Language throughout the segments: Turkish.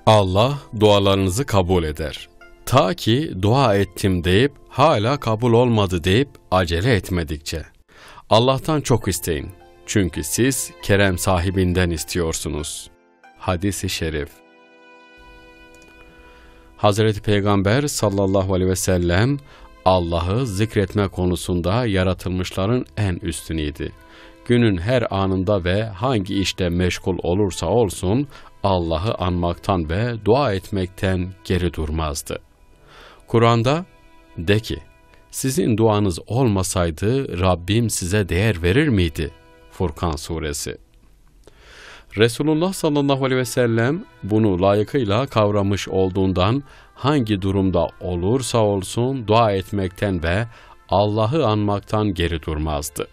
Allah dualarınızı kabul eder. Ta ki dua ettim deyip hala kabul olmadı deyip acele etmedikçe. Allah'tan çok isteyin. Çünkü siz kerem sahibinden istiyorsunuz. Hadis-i şerif. Hazreti Peygamber sallallahu aleyhi ve sellem Allah'ı zikretme konusunda yaratılmışların en üstünüydü. Günün her anında ve hangi işte meşgul olursa olsun Allah'ı anmaktan ve dua etmekten geri durmazdı. Kur'an'da de ki, sizin duanız olmasaydı Rabbim size değer verir miydi? Furkan suresi. Resulullah sallallahu aleyhi ve sellem bunu layıkıyla kavramış olduğundan hangi durumda olursa olsun dua etmekten ve Allah'ı anmaktan geri durmazdı.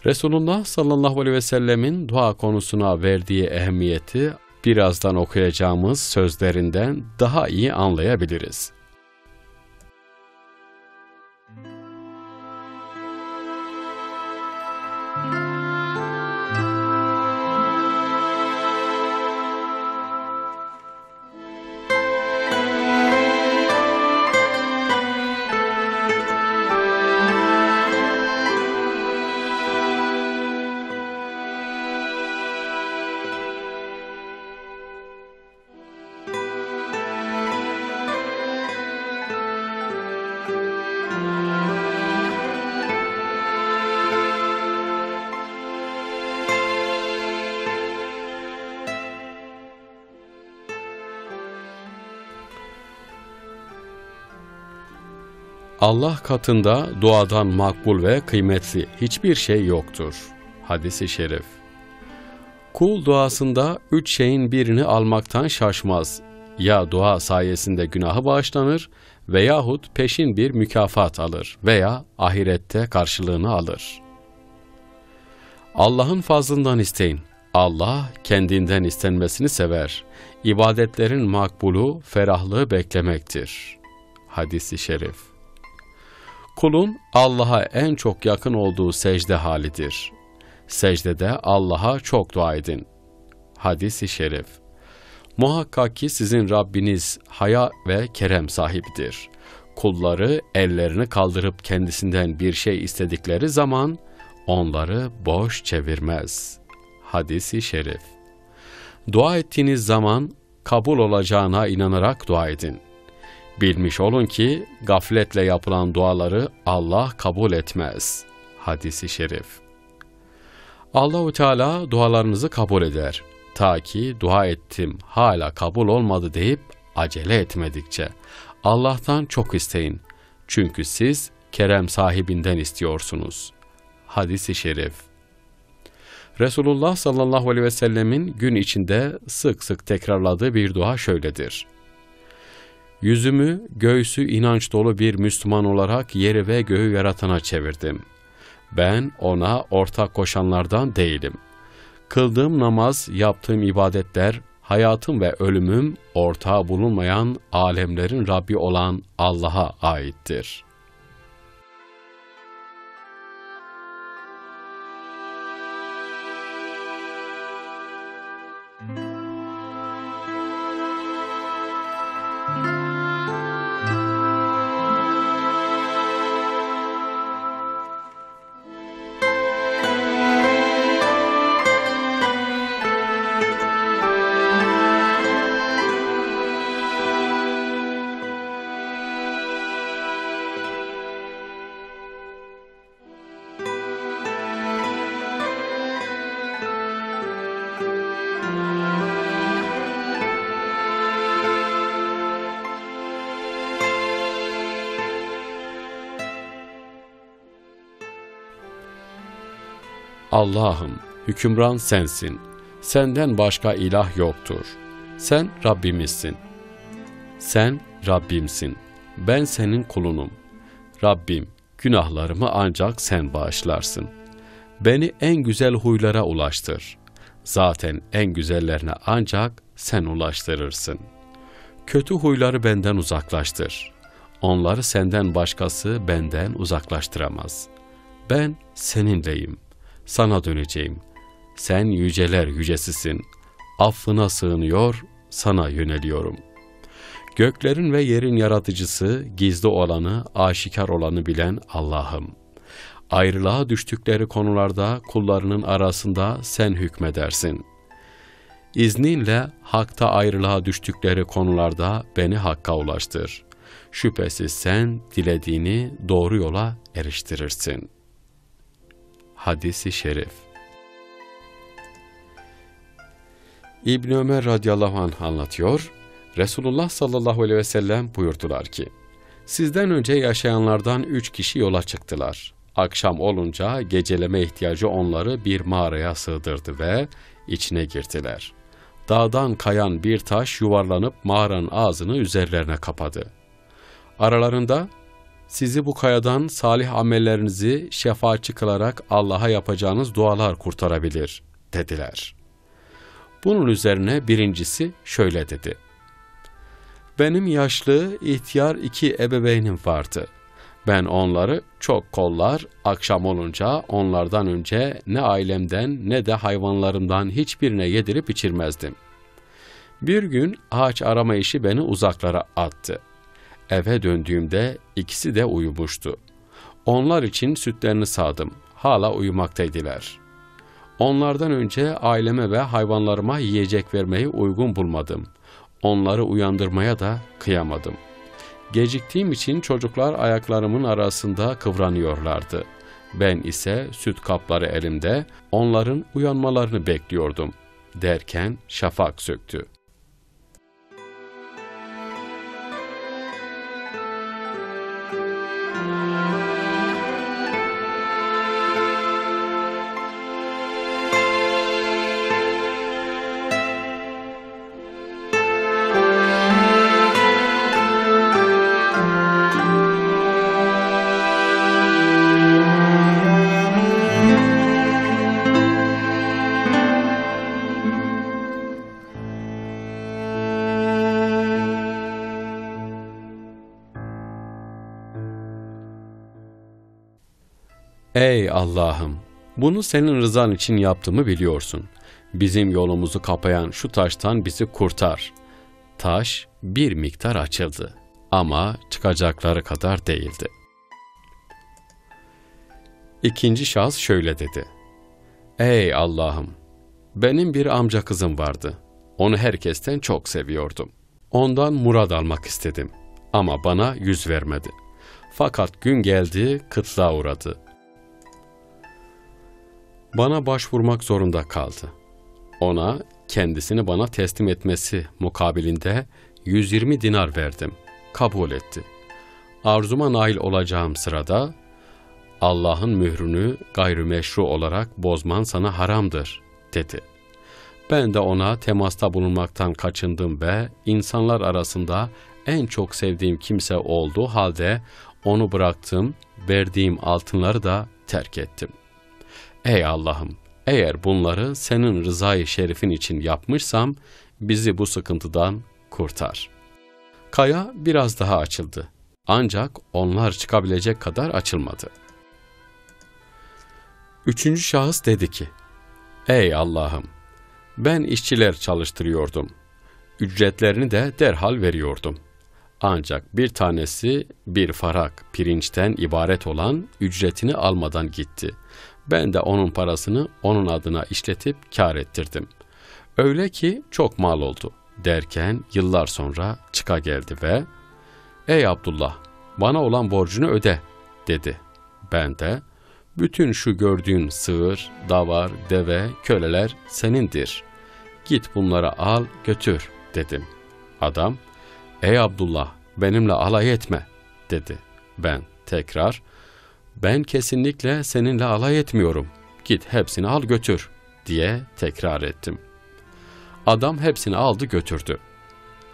Resulullah sallallahu aleyhi ve sellemin dua konusuna verdiği ehemmiyeti birazdan okuyacağımız sözlerinden daha iyi anlayabiliriz. Allah katında duadan makbul ve kıymetli hiçbir şey yoktur. Hadis-i şerif. Kul duasında 3 şeyin birini almaktan şaşmaz. Ya dua sayesinde günahı bağışlanır veyahut peşin bir mükafat alır veya ahirette karşılığını alır. Allah'ın fazlından isteyin. Allah kendinden istenmesini sever. İbadetlerin makbulu ferahlığı beklemektir. Hadis-i şerif. Kulun Allah'a en çok yakın olduğu secde halidir. Secdede Allah'a çok dua edin. Hadis-i şerif. Muhakkak ki sizin Rabbiniz haya ve kerem sahibidir. Kulları ellerini kaldırıp kendisinden bir şey istedikleri zaman onları boş çevirmez. Hadis-i şerif. Dua ettiğiniz zaman kabul olacağına inanarak dua edin. Bilmiş olun ki gafletle yapılan duaları Allah kabul etmez. Hadis-i şerif. Allah-u Teala dualarınızı kabul eder. Ta ki dua ettim hala kabul olmadı deyip acele etmedikçe. Allah'tan çok isteyin. Çünkü siz kerem sahibinden istiyorsunuz. Hadis-i şerif. Resulullah sallallahu aleyhi ve sellemin gün içinde sık sık tekrarladığı bir dua şöyledir. Yüzümü göğsü inanç dolu bir Müslüman olarak yeri ve göğü yaratana çevirdim. Ben ona ortak koşanlardan değilim. Kıldığım namaz, yaptığım ibadetler, hayatım ve ölümüm ortağı bulunmayan alemlerin Rabbi olan Allah'a aittir. Allah'ım, hükümran sensin. Senden başka ilah yoktur. Sen Rabbimizsin. Sen Rabbimsin. Ben senin kulunum. Rabbim, günahlarımı ancak sen bağışlarsın. Beni en güzel huylara ulaştır. Zaten en güzellerine ancak sen ulaştırırsın. Kötü huyları benden uzaklaştır. Onları senden başkası benden uzaklaştıramaz. Ben seninleyim. Sana döneceğim. Sen yüceler yücesisin. Affına sığınıyor, sana yöneliyorum. Göklerin ve yerin yaratıcısı, gizli olanı, aşikar olanı bilen Allah'ım. Ayrılığa düştükleri konularda kullarının arasında sen hükmedersin. İzninle hakta ayrılığa düştükleri konularda beni hakka ulaştır. Şüphesiz sen dilediğini doğru yola eriştirirsin. Hadis-i şerif. İbn Ömer radıyallahu anh anlatıyor. Resulullah sallallahu aleyhi ve sellem buyurdular ki, sizden önce yaşayanlardan 3 kişi yola çıktılar. Akşam olunca geceleme ihtiyacı onları bir mağaraya sığdırdı ve içine girdiler. Dağdan kayan bir taş yuvarlanıp mağaranın ağzını üzerlerine kapadı. Aralarında, sizi bu kayadan salih amellerinizi şefaatçi kılarak Allah'a yapacağınız dualar kurtarabilir, dediler. Bunun üzerine birincisi şöyle dedi. Benim yaşlı, ihtiyar 2 ebeveynim vardı. Ben onları çok kollar, akşam olunca onlardan önce ne ailemden ne de hayvanlarımdan hiçbirine yedirip içirmezdim. Bir gün ağaç arama işi beni uzaklara attı. Eve döndüğümde ikisi de uyumuştu. Onlar için sütlerini sağdım. Hala uyumaktaydılar. Onlardan önce aileme ve hayvanlarıma yiyecek vermeyi uygun bulmadım. Onları uyandırmaya da kıyamadım. Geciktiğim için çocuklar ayaklarımın arasında kıvranıyorlardı. Ben ise süt kapları elimde, onların uyanmalarını bekliyordum. Derken şafak söktü. Ey Allah'ım! Bunu senin rızan için yaptığımı biliyorsun. Bizim yolumuzu kapayan şu taştan bizi kurtar. Taş bir miktar açıldı ama çıkacakları kadar değildi. İkinci şahıs şöyle dedi. Ey Allah'ım! Benim bir amca kızım vardı. Onu herkesten çok seviyordum. Ondan murad almak istedim ama bana yüz vermedi. Fakat gün geldi, kıtlığa uğradı. Bana başvurmak zorunda kaldı. Ona kendisini bana teslim etmesi mukabilinde 120 dinar verdim. Kabul etti. Arzuma nail olacağım sırada Allah'ın mührünü gayrimeşru olarak bozman sana haramdır, dedi. Ben de ona temasta bulunmaktan kaçındım ve insanlar arasında en çok sevdiğim kimse olduğu halde onu bıraktım, verdiğim altınları da terk ettim. Ey Allah'ım! Eğer bunları senin rızayı şerifin için yapmışsam, bizi bu sıkıntıdan kurtar. Kaya biraz daha açıldı. Ancak onlar çıkabilecek kadar açılmadı. Üçüncü şahıs dedi ki, Ey Allah'ım! Ben işçiler çalıştırıyordum. Ücretlerini de derhal veriyordum. Ancak bir tanesi bir farak pirinçten ibaret olan ücretini almadan gitti. Ben de onun parasını onun adına işletip kâr ettirdim. Öyle ki çok mal oldu. Derken yıllar sonra çıka geldi ve Ey Abdullah, bana olan borcunu öde, dedi. Ben de bütün şu gördüğün sığır, davar, deve, köleler senindir. Git bunları al götür, dedim. Adam, Ey Abdullah, benimle alay etme, dedi. Ben tekrar, ben kesinlikle seninle alay etmiyorum. Git hepsini al götür, diye tekrar ettim. Adam hepsini aldı götürdü.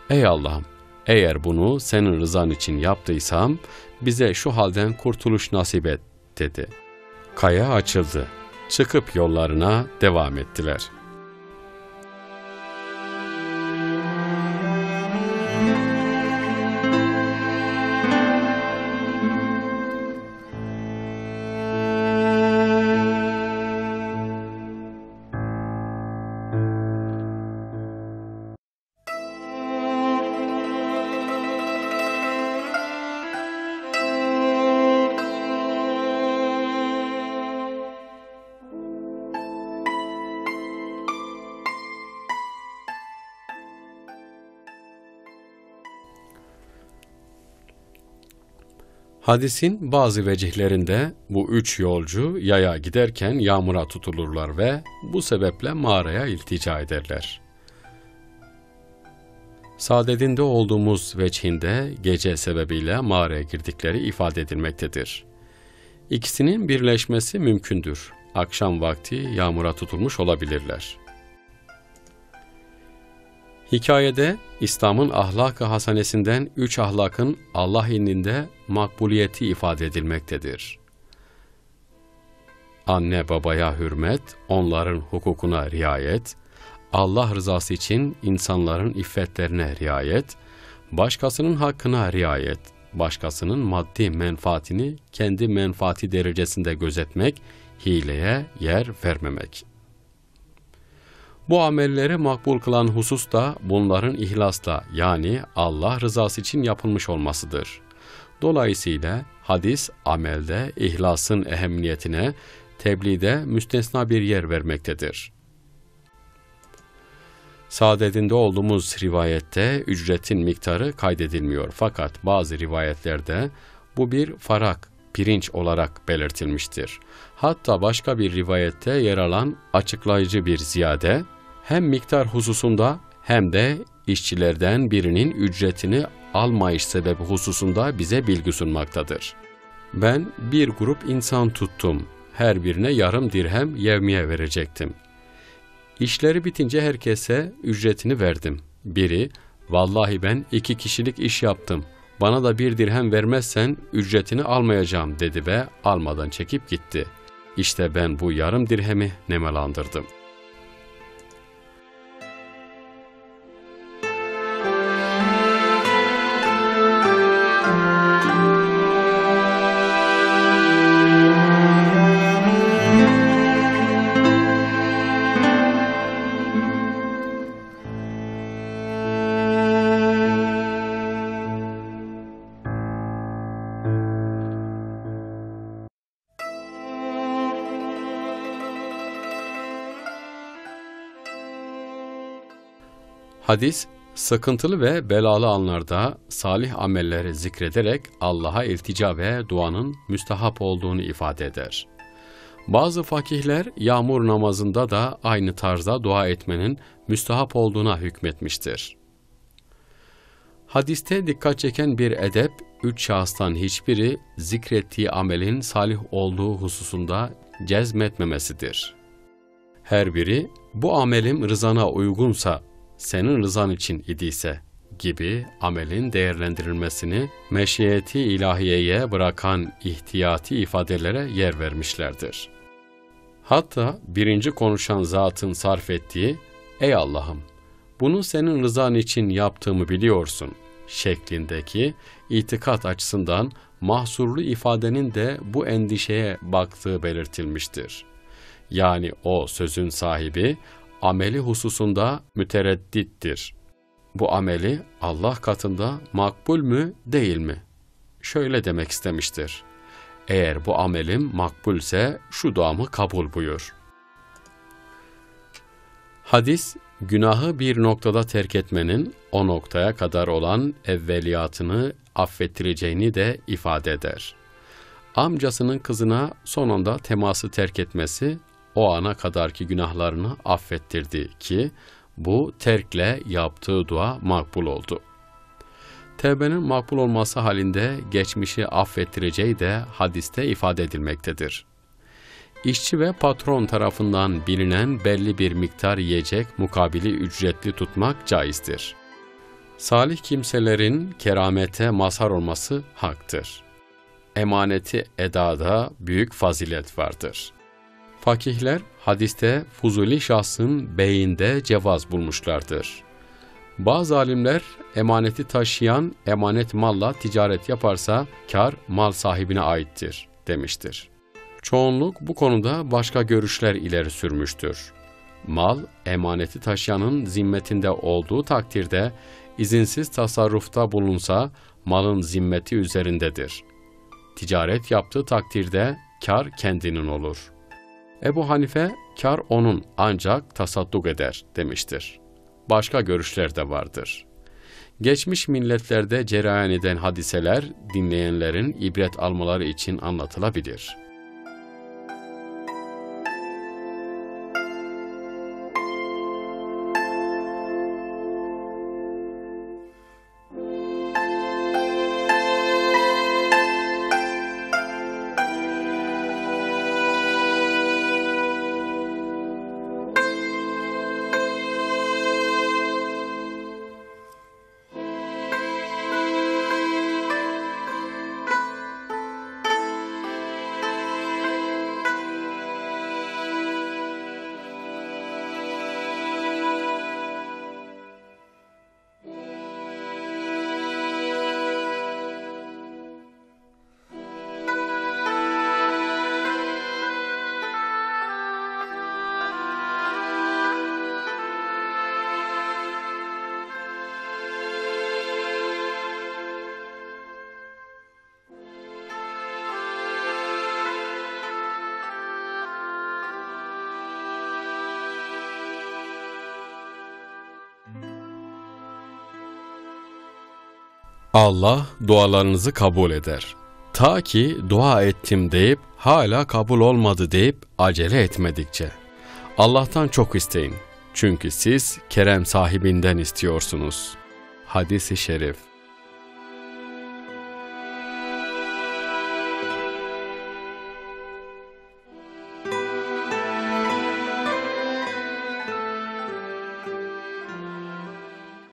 Ey Allah'ım! Eğer bunu senin rızan için yaptıysam, bize şu halden kurtuluş nasip et, dedi. Kaya açıldı. Çıkıp yollarına devam ettiler. Hadisin bazı vecihlerinde bu 3 yolcu yaya giderken yağmura tutulurlar ve bu sebeple mağaraya iltica ederler. Sadedinde olduğumuz vecihinde gece sebebiyle mağaraya girdikleri ifade edilmektedir. İkisinin birleşmesi mümkündür. Akşam vakti yağmura tutulmuş olabilirler. Hikayede İslam'ın ahlak-ı hasanesinden 3 ahlakın Allah indinde makbuliyeti ifade edilmektedir. Anne babaya hürmet, onların hukukuna riayet, Allah rızası için insanların iffetlerine riayet, başkasının hakkına riayet, başkasının maddi menfaatini kendi menfaati derecesinde gözetmek, hileye yer vermemek. Bu amelleri makbul kılan husus da bunların ihlasla yani Allah rızası için yapılmış olmasıdır. Dolayısıyla hadis amelde ihlasın ehemmiyetine, tebliğde müstesna bir yer vermektedir. Saadetinde olduğumuz rivayette ücretin miktarı kaydedilmiyor fakat bazı rivayetlerde bu bir farak, pirinç olarak belirtilmiştir. Hatta başka bir rivayette yer alan açıklayıcı bir ziyade, hem miktar hususunda hem de işçilerden birinin ücretini almayış sebebi hususunda bize bilgi sunmaktadır. Ben bir grup insan tuttum, her birine yarım dirhem yevmiye verecektim. İşleri bitince herkese ücretini verdim. Biri, vallahi ben 2 kişilik iş yaptım, bana da 1 dirhem vermezsen ücretini almayacağım dedi ve almadan çekip gitti. İşte ben bu yarım dirhemi nemalandırdım. Hadis, sıkıntılı ve belalı anlarda salih amelleri zikrederek Allah'a iltica ve duanın müstehap olduğunu ifade eder. Bazı fakihler yağmur namazında da aynı tarzda dua etmenin müstehap olduğuna hükmetmiştir. Hadiste dikkat çeken bir edep, 3 şahıstan hiçbiri zikrettiği amelin salih olduğu hususunda cezmetmemesidir. Her biri, bu amelim rızana uygunsa, senin rızan için idiyse gibi amelin değerlendirilmesini meşiyeti ilahiyeye bırakan ihtiyati ifadelere yer vermişlerdir. Hatta birinci konuşan zatın sarf ettiği, ''Ey Allah'ım, bunu senin rızan için yaptığımı biliyorsun'' şeklindeki itikat açısından mahsurlu ifadenin de bu endişeye baktığı belirtilmiştir. Yani o sözün sahibi, ameli hususunda mütereddittir. Bu ameli Allah katında makbul mü değil mi? Şöyle demek istemiştir. Eğer bu amelim makbulse şu duamı kabul buyur. Hadis, günahı bir noktada terk etmenin o noktaya kadar olan evveliyatını affettireceğini de ifade eder. Amcasının kızına sonunda teması terk etmesi, o ana kadarki günahlarını affettirdi ki bu terkle yaptığı dua makbul oldu. Tevbenin makbul olması halinde geçmişi affettireceği de hadiste ifade edilmektedir. İşçi ve patron tarafından bilinen belli bir miktar yiyecek mukabili ücretli tutmak caizdir. Salih kimselerin keramete mazhar olması haktır. Emaneti edada büyük fazilet vardır. Fakihler hadiste fuzuli şahsın beyinde cevaz bulmuşlardır. Bazı alimler emaneti taşıyan emanet malla ticaret yaparsa kar mal sahibine aittir demiştir. Çoğunluk bu konuda başka görüşler ileri sürmüştür. Mal emaneti taşıyanın zimmetinde olduğu takdirde izinsiz tasarrufta bulunsa malın zimmeti üzerindedir. Ticaret yaptığı takdirde kar kendinin olur. Ebu Hanife, kar onun ancak tasadduk eder demiştir. Başka görüşler de vardır. Geçmiş milletlerde cereyan eden hadiseler dinleyenlerin ibret almaları için anlatılabilir. Allah dualarınızı kabul eder. Ta ki dua ettim deyip hala kabul olmadı deyip acele etmedikçe. Allah'tan çok isteyin. Çünkü siz kerem sahibinden istiyorsunuz. Hadis-i şerif.